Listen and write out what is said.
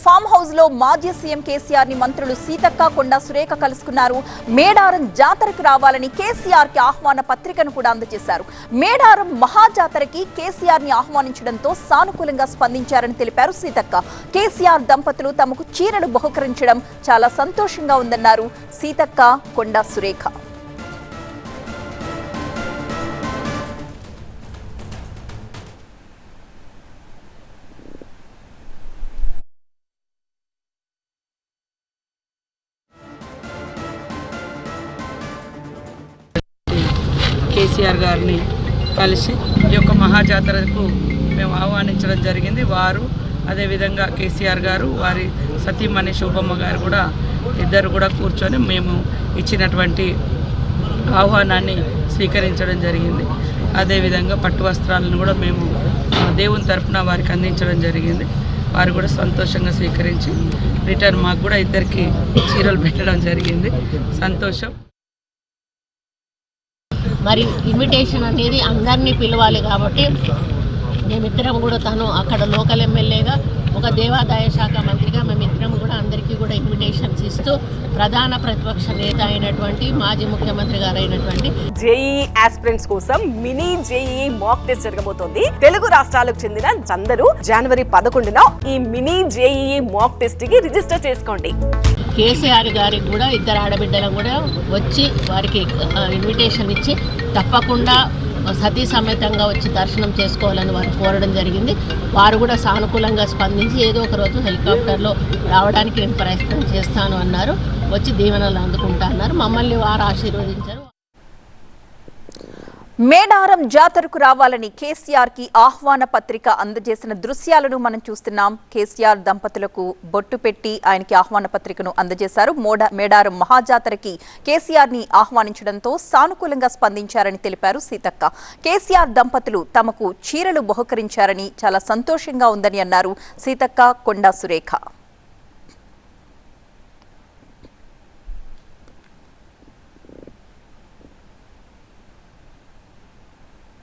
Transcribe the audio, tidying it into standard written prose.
Farm house లో మాజీ CM KCR ని మంత్రులు సీతక్క కొండా సురేఖ కలుసుకున్నారు. మేడారం జాతరకు రావాలని కేసీఆర్ కి ఆహ్వాన పత్రికను కూడా అందజేశారు. మేడారం మహాజాతరకి కేసీఆర్ ని ఆహ్వానించడంతో సానుకూలంగా స్పందించారని తెలిపారు సీతక్క. కేసీఆర్ దంపతులు తమకు చీరలు బహుకరించడం చాలా సంతోషంగా ఉందన్నారు సీతక్క కొండా సురేఖ. కేసీఆర్ గారిని కలిసి ఈ యొక్క మహాజాతరకు మేము ఆహ్వానించడం జరిగింది. వారు అదేవిధంగా కేసీఆర్ గారు వారి సతీమణి శోభమ్మ గారు కూడా ఇద్దరు కూడా కూర్చొని మేము ఇచ్చినటువంటి ఆహ్వానాన్ని స్వీకరించడం జరిగింది. అదేవిధంగా పట్టు వస్త్రాలను కూడా మేము దేవుని తరపున వారికి అందించడం జరిగింది. వారు కూడా సంతోషంగా స్వీకరించి రిటర్న్ మాకు కూడా ఇద్దరికి చీరలు పెట్టడం జరిగింది. సంతోషం. మరి ఇన్విటేషన్ అనేది అందరినీ పిలవాలి కాబట్టి మేమిద్దరం కూడా తను అక్కడ లోకల్ ఎమ్మెల్యేగా ఒక దేవాదాయ శాఖ మంత్రిగా మేమిద్దరం కూడా అందరికీ కూడా ఇన్విటేషన్స్ ఇస్తూ ప్రధాన ప్రతిపక్ష నేత అయినటువంటి మాజీ ముఖ్యమంత్రి గారు అయినటువంటి జేఈఈ ఆస్పిరెంట్స్ కోసం మినీ జేఈఈ మాక్ టెస్ట్ జరగబోతోంది. తెలుగు రాష్ట్రాలకు చెందిన అందరూ జనవరి 11న ఈ మినీ జేఈఈ మాక్ టెస్ట్ కి రిజిస్టర్ చేసుకోండి. కేసీఆర్ గారికి కూడా ఇద్దరు ఆడబిడ్డలను కూడా వచ్చి వారికి ఇన్విటేషన్ ఇచ్చి తప్పకుండా సతీ సమేతంగా వచ్చి దర్శనం చేసుకోవాలని వారు కోరడం జరిగింది. వారు కూడా సానుకూలంగా స్పందించి ఏదో ఒక రోజు హెలికాప్టర్లో రావడానికి నేను ప్రయత్నం చేస్తాను అన్నారు. వచ్చి దీవెనలు అందుకుంటా అన్నారు. మమ్మల్ని వారు ఆశీర్వదించారు. మేడారం జాతరకు రావాలని కేసీఆర్ కి ఆహ్వాన పత్రిక అందజేసిన దృశ్యాలను మనం చూస్తున్నాం. కేసీఆర్ దంపతులకు బొట్టు పెట్టి ఆయనకి ఆహ్వాన పత్రికను అందజేశారు. మేడారం మహాజాతరకి కేసీఆర్ ని ఆహ్వానించడంతో సానుకూలంగా స్పందించారని తెలిపారు సీతక్క. కేసీఆర్ దంపతులు తమకు చీరలు బహుకరించారని చాలా సంతోషంగా ఉందని అన్నారు సీతక్క కొండా సురేఖ.